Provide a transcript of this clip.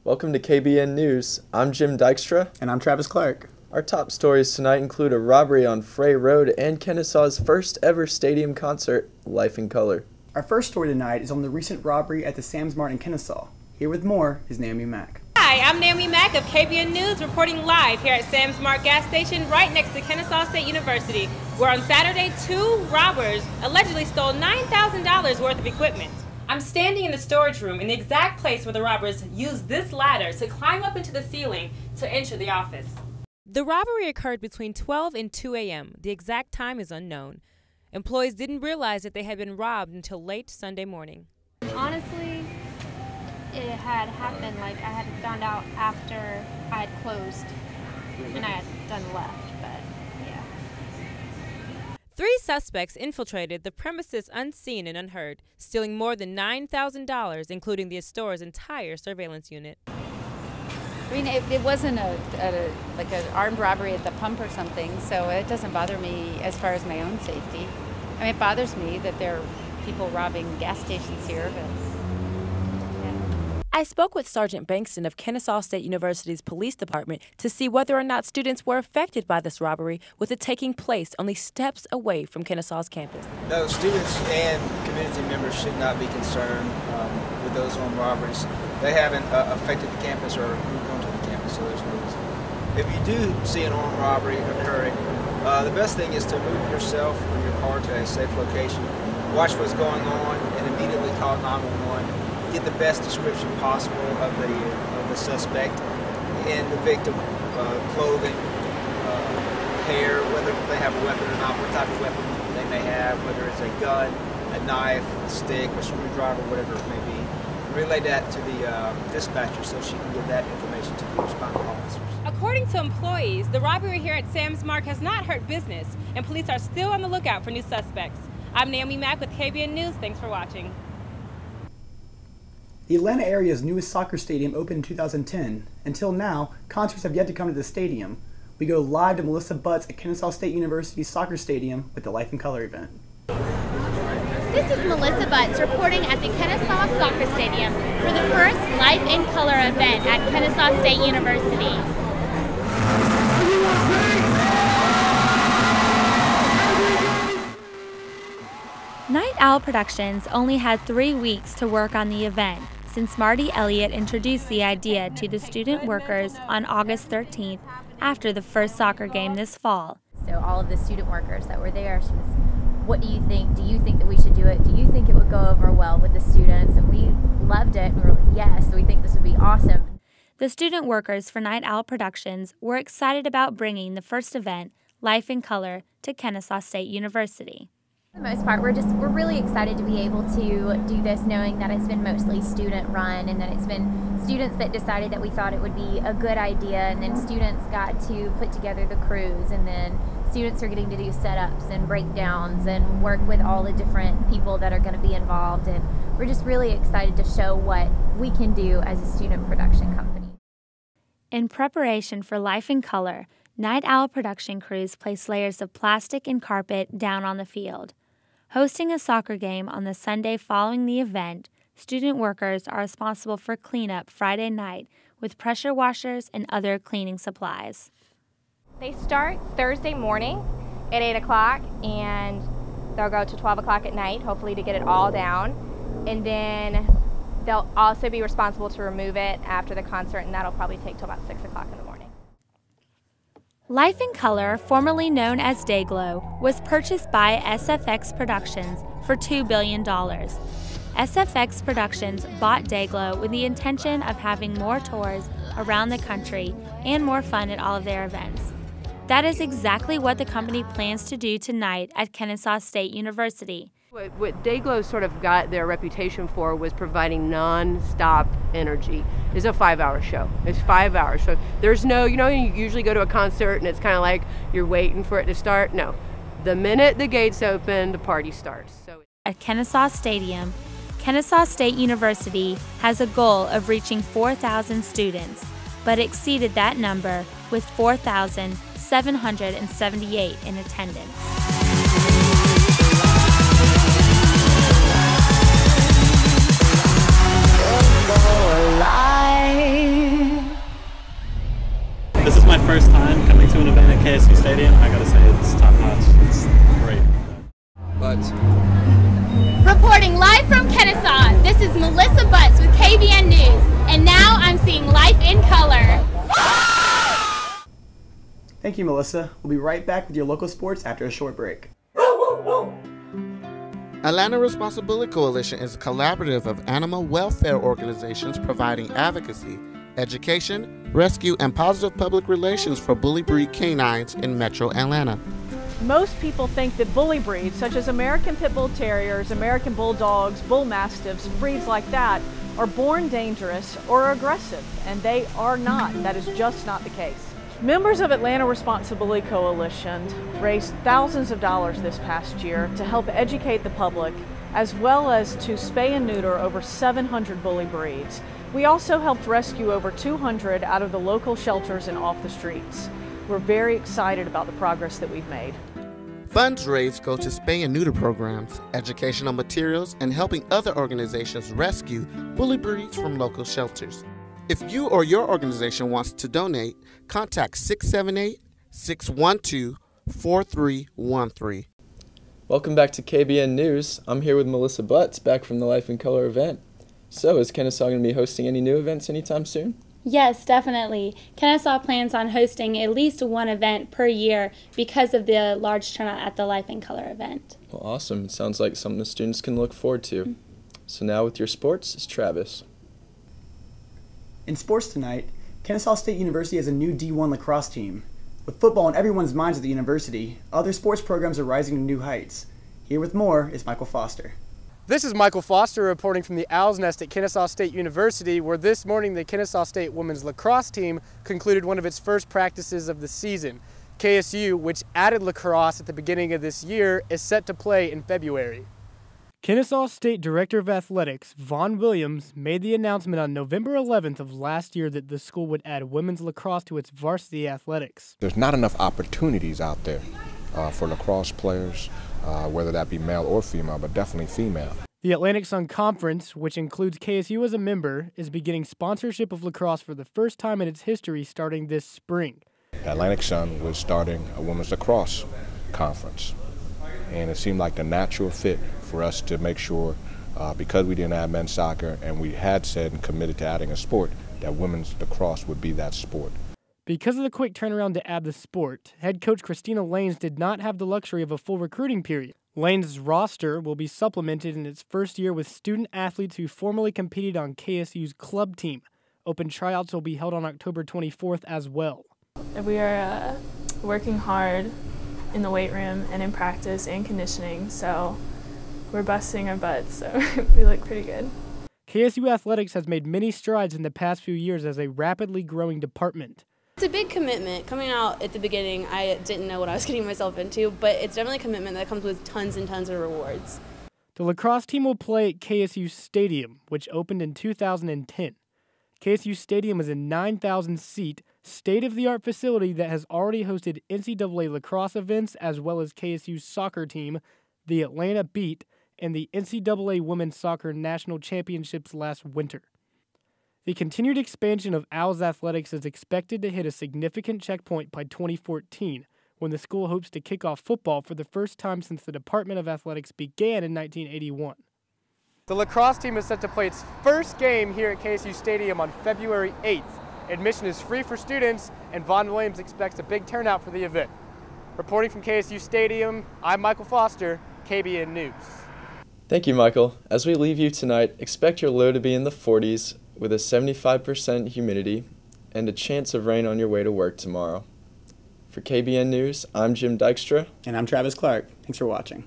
Welcome to KBN News. I'm Jim Dykstra. And I'm Travis Clark. Our top stories tonight include a robbery on Frey Road and Kenesaw's first ever stadium concert, Life in Color. Our first story tonight is on the recent robbery at the Sam's Mart in Kenesaw. Here with more is Naomi Mack. Hi, I'm Naomi Mack of KBN News reporting live here at Sam's Mart gas station right next to Kennesaw State University, where on Saturday 2 robbers allegedly stole $9,000 worth of equipment. I'm standing in the storage room in the exact place where the robbers used this ladder to climb up into the ceiling to enter the office. The robbery occurred between 12 and 2 a.m. The exact time is unknown. Employees didn't realize that they had been robbed until late Sunday morning. Honestly, it had happened, I had found out after I had closed and I had done left, but yeah. 3 suspects infiltrated the premises unseen and unheard, stealing more than $9,000, including the store's entire surveillance unit. I mean, it wasn't like an armed robbery at the pump or something, so it doesn't bother me as far as my own safety. I mean, it bothers me that there are people robbing gas stations here, but yeah. I spoke with Sergeant Bankston of Kennesaw State University's police department to see whether or not students were affected by this robbery, with it taking place only steps away from Kennesaw's campus. No, students and community members should not be concerned with those armed robberies. They haven't affected the campus or moved onto the campus, so there's no reason. If you do see an armed robbery occurring, the best thing is to move yourself or your car to a safe location, watch what's going on, and immediately call 911. Get the best description possible of the suspect and the victim, clothing, hair, whether they have a weapon or not, what type of weapon they may have, whether it's a gun, a knife, a stick, a screwdriver, whatever it may be. Relay that to the dispatcher so she can give that information to the responding officers. According to employees, the robbery here at Sam's Mart has not hurt business, and police are still on the lookout for new suspects. I'm Naomi Mack with KBN News. Thanks for watching. The Atlanta area's newest soccer stadium opened in 2010. Until now, concerts have yet to come to the stadium. We go live to Melissa Butts at Kennesaw State University's soccer stadium with the Life in Color event. This is Melissa Butts reporting at the Kennesaw Soccer Stadium for the first Life in Color event at Kennesaw State University. Night Owl Productions only had 3 weeks to work on the event since Marty Elliott introduced the idea to the student workers on August 13th after the first soccer game this fall. So all of the student workers that were there, she was, what do you think? Do you think that we should do it? Do you think it would go over well with the students? And we loved it. We were like, yes, we think this would be awesome. The student workers for Night Owl Productions were excited about bringing the first event, Life in Color, to Kennesaw State University. For the most part, we're really excited to be able to do this, knowing that it's been mostly student run and that it's been students that decided that we thought it would be a good idea, and then students got to put together the crews, and then students are getting to do setups and breakdowns and work with all the different people that are going to be involved, and we're just really excited to show what we can do as a student production company. In preparation for Life in Color, Night Owl production crews place layers of plastic and carpet down on the field. Hosting a soccer game on the Sunday following the event, student workers are responsible for cleanup Friday night with pressure washers and other cleaning supplies. They start Thursday morning at 8 o'clock and they'll go to 12 o'clock at night, hopefully to get it all down. And then they'll also be responsible to remove it after the concert, and that'll probably take till about 6 o'clock in the morning. Life in Color, formerly known as Dayglow, was purchased by SFX Productions for $2 billion. SFX Productions bought Dayglow with the intention of having more tours around the country and more fun at all of their events. That is exactly what the company plans to do tonight at Kennesaw State University. What Dayglow sort of got their reputation for was providing non-stop energy. It's a 5-hour show. It's 5 hours. So there's no, you usually go to a concert and it's kind of like you're waiting for it to start. No. The minute the gates open, the party starts. So at Kennesaw Stadium, Kennesaw State University has a goal of reaching 4,000 students, but exceeded that number with 4,778 in attendance. Alive. first time coming to an event at KSU Stadium. I gotta say it's top notch. It's great. Butts. Reporting live from Kennesaw, this is Melissa Butts with KBN News, and now I'm seeing life in color. Thank you, Melissa. We'll be right back with your local sports after a short break. Atlanta Responsibility Coalition is a collaborative of animal welfare organizations providing advocacy, education, rescue, and positive public relations for bully breed canines in Metro Atlanta. Most people think that bully breeds, such as American Pit Bull Terriers, American Bulldogs, Bull Mastiffs, breeds like that, are born dangerous or aggressive, and they are not. That is just not the case. Members of Atlanta Responsibility Coalition raised thousands of dollars this past year to help educate the public, as well as to spay and neuter over 700 bully breeds. We also helped rescue over 200 out of the local shelters and off the streets. We're very excited about the progress that we've made. Funds raised go to spay and neuter programs, educational materials, and helping other organizations rescue bully breeds from local shelters. If you or your organization wants to donate, contact 678-612-4313. Welcome back to KBN News. I'm here with Melissa Butts, back from the Life in Color event. So, is Kennesaw going to be hosting any new events anytime soon? Yes, definitely. Kennesaw plans on hosting at least one event per year because of the large turnout at the Life in Color event. Well, awesome. It sounds like something the students can look forward to. So now with your sports is Travis. In sports tonight, Kennesaw State University has a new D1 lacrosse team. With football on everyone's minds at the university, other sports programs are rising to new heights. Here with more is Michael Foster. This is Michael Foster reporting from the Owl's Nest at Kennesaw State University, where this morning the Kennesaw State women's lacrosse team concluded one of its first practices of the season. KSU, which added lacrosse at the beginning of this year, is set to play in February. Kennesaw State Director of Athletics, Vaughn Williams, made the announcement on November 11th of last year that the school would add women's lacrosse to its varsity athletics. There's not enough opportunities out there for lacrosse players, whether that be male or female, but definitely female. The Atlantic Sun Conference, which includes KSU as a member, is beginning sponsorship of lacrosse for the first time in its history starting this spring. Atlantic Sun was starting a women's lacrosse conference, and it seemed like the natural fit for us to make sure, because we didn't have men's soccer and we had said and committed to adding a sport, that women's lacrosse would be that sport. Because of the quick turnaround to add the sport, head coach Christina Lanes did not have the luxury of a full recruiting period. Lanes' roster will be supplemented in its first year with student athletes who formerly competed on KSU's club team. Open tryouts will be held on October 24th as well. We are working hard in the weight room and in practice and conditioning, so we're busting our butts, so we look pretty good. KSU Athletics has made many strides in the past few years as a rapidly growing department. It's a big commitment. Coming out at the beginning, I didn't know what I was getting myself into, but it's definitely a commitment that comes with tons and tons of rewards. The lacrosse team will play at KSU Stadium, which opened in 2010. KSU Stadium is a 9,000-seat, state-of-the-art facility that has already hosted NCAA lacrosse events as well as KSU's soccer team, the Atlanta Beat, and the NCAA Women's Soccer National Championships last winter. The continued expansion of Owls Athletics is expected to hit a significant checkpoint by 2014, when the school hopes to kick off football for the first time since the Department of Athletics began in 1981. The lacrosse team is set to play its first game here at KSU Stadium on February 8th. Admission is free for students, and Vaughn Williams expects a big turnout for the event. Reporting from KSU Stadium, I'm Michael Foster, KBN News. Thank you, Michael. As we leave you tonight, expect your low to be in the 40s with a 75% humidity and a chance of rain on your way to work tomorrow. For KBN News, I'm Jim Dykstra. And I'm Travis Clark. Thanks for watching.